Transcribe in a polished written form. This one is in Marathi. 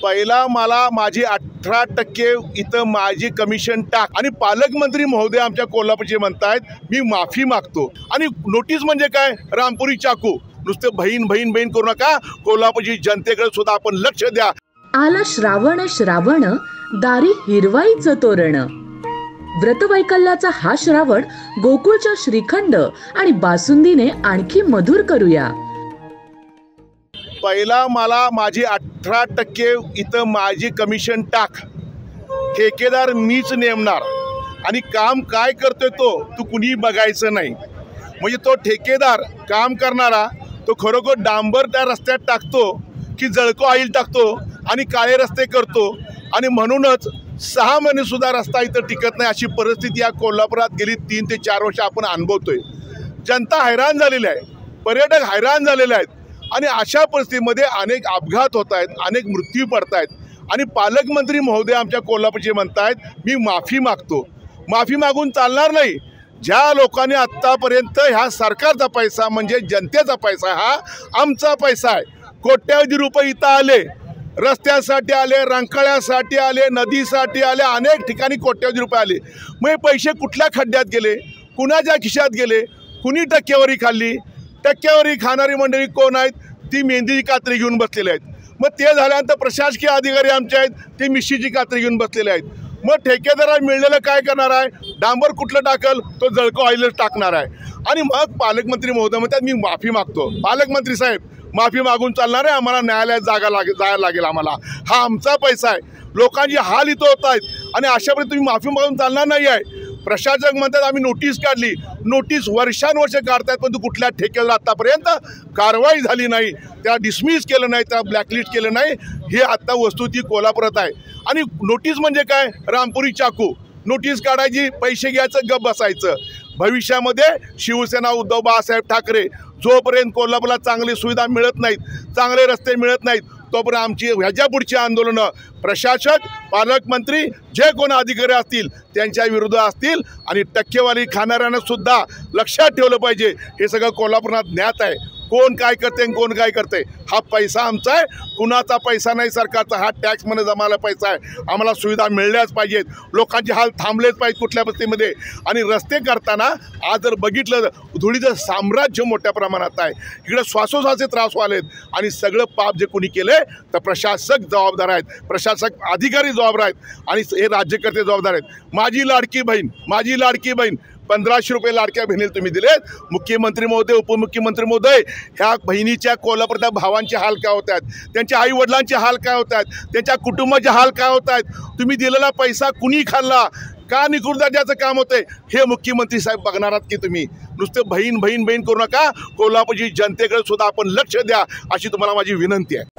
पहिला मला माझी 18% इथं माझी कमिशन टाक आणि पालकमंत्री महोदय आमच्या कोल्हापूरचे म्हणतायत मी माफी मागतो आणि नोटीस म्हणजे काय रामपुरी चाकू नुसते बहीण बहीण बहीण करू नका कोल्हापूरची जनतेकडे सुद्धा आपण लक्ष द्या। आला श्रावण श्रावण दारी हिरवाईचं तोरण व्रतवैकल्याचा हा श्रावण गोकुळच्या श्रीखंड आणि बासुंदीने आणखी मधुर करूया। पहिला मला माझी 18% इथं माझी कमिशन टाक ठेकेदार मीच नेमणार आणि काम काय करतोय तू कुणी बघायचं नाही। म्हणजे तो ठेकेदार काम करणारा तो खरोखर डांबर त्या रस्त्यात टाकतो की जळको ऑइल टाकतो आणि काळे रस्ते करतो आणि म्हणूनच 6 महिने सुद्धा रस्ता इथं टिकत नाही अशी परिस्थिती या कोल्हापुरात गेली 3 ते 4 वर्ष आपण अनुभवतोय। जनता हैराण झालेली आहे, पर्यटक हैराण झालेले आहेत आणि अशा परिस्थितीमध्ये अनेक अपघात होत आहेत, अनेक मृत्यू पडत आहेत आणि पालकमंत्री महोदय आमच्या कोल्हापूरचे म्हणतायत मी माफी मागतो। माफी मागून चालणार नाही। ज्या लोकांनी आत्तापर्यंत ह्या सरकारचा पैसा म्हणजे जनतेचा पैसा हा आमचा पैसा आहे, कोट्यावधी रुपये इथं आले, रस्त्यासाठी आले, रंकाळ्यासाठी आले, नदीसाठी आले, अनेक ठिकाणी कोट्यावधी रुपये आले। मग हे पैसे कुठल्या खड्ड्यात गेले, कुणाच्या खिशात गेले, कुणी टक्केवारी खाल्ली? टक्केवारी खाणारी मंडळी कोण आहेत? ती मेहंदीची कात्री घेऊन बसलेले आहेत। मग ते झाल्यानंतर प्रशासकीय अधिकारी आमचे आहेत ते मिशीची कात्री घेऊन बसलेले आहेत। मग ठेकेदाराला मिळलेलं काय करणार आहे? डांबर कुठलं टाकल? तो जळको ऑइलच टाकणार आहे। आणि मग पालकमंत्री महोदय म्हणतात मी माफी मागतो। पालकमंत्री साहेब माफी मागून चालणार आहे? आम्हाला न्यायालयात जायला लागेल आम्हाला, हा आमचा पैसा आहे, लोकांचे हाल इथं होत आहेत आणि अशाप्रकारे तुम्ही माफी मागून चालणार नाही आहे। प्रशासक म्हणतात आम्ही नोटीस काढली, नोटीस वर्षानुवर्ष काढतायत पण कुठल्या ठेकेदार आतापर्यंत कारवाई झाली नाही, त्या डिसमिस केलं नाही, त्या ब्लॅकलिस्ट केलं नाही। हे आत्ता वस्तुस्थिती कोल्हापुरात आहे आणि नोटीस म्हणजे काय रामपुरी चाकू नोटीस काढायची, पैसे घ्यायचं, गप बसायचं। भविष्यामध्ये शिवसेना उद्धव बाळासाहेब ठाकरे जोपर्यंत कोल्हापूरला चांगली सुविधा मिळत नाहीत, चांगले रस्ते मिळत नाहीत तोपर्यंत आमची ह्याच्या पुढची आंदोलनं प्रशासक पालकमंत्री जे कोण अधिकारी असतील त्यांच्या विरुद्ध असतील आणि टक्केवारी खाणाऱ्यांना सुद्धा लक्षात ठेवलं पाहिजे। हे सगळं कोल्हापुरात ज्ञात आहे, कोण काय करते कोण काय करते। हा पैसा आमचा आहे, कुणाचा पैसा नाही सरकारचा, हा टॅक्समध्ये जमायला पैसा आहे। आम्हाला सुविधा मिळल्याच पाहिजेत, लोकांचे हाल थांबलेच पाहिजेत कुठल्या परिस्थितीमध्ये। आणि रस्ते करताना आज जर बघितलं धुळीचं साम्राज्य मोठ्या प्रमाणात आहे, इकडे श्वासोश्वासाचे त्रास व्हालेत आणि सगळं पाप जे कोणी केले तर प्रशासक जबाबदार आहेत, प्रशासक अधिकारी जबाबदार आहेत आणि हे राज्यकर्ते जबाबदार आहेत। माझी लाडकी बहीण 1500 रुपये लाडक्या बहिणीला तुम्ही दिलेत। मुख्यमंत्री महोदय उपमुख्यमंत्री महोदय ह्या बहिणीच्या कोल्हापूरच्या भावांचे हाल काय होत आहेत, त्यांच्या आई वडिलांचे हाल काय होत आहेत, त्यांच्या कुटुंबाचे हाल काय होत आहेत, तुम्ही दिलेला पैसा कुणी खाल्ला, का निकृर्दाचं काम होतंय हे मुख्यमंत्री साहेब बघणार आहात की तुम्ही नुसते बहीण बहीण बहीण करू नका, कोल्हापूरची जनतेकडे सुद्धा आपण लक्ष द्या अशी तुम्हाला माझी विनंती आहे।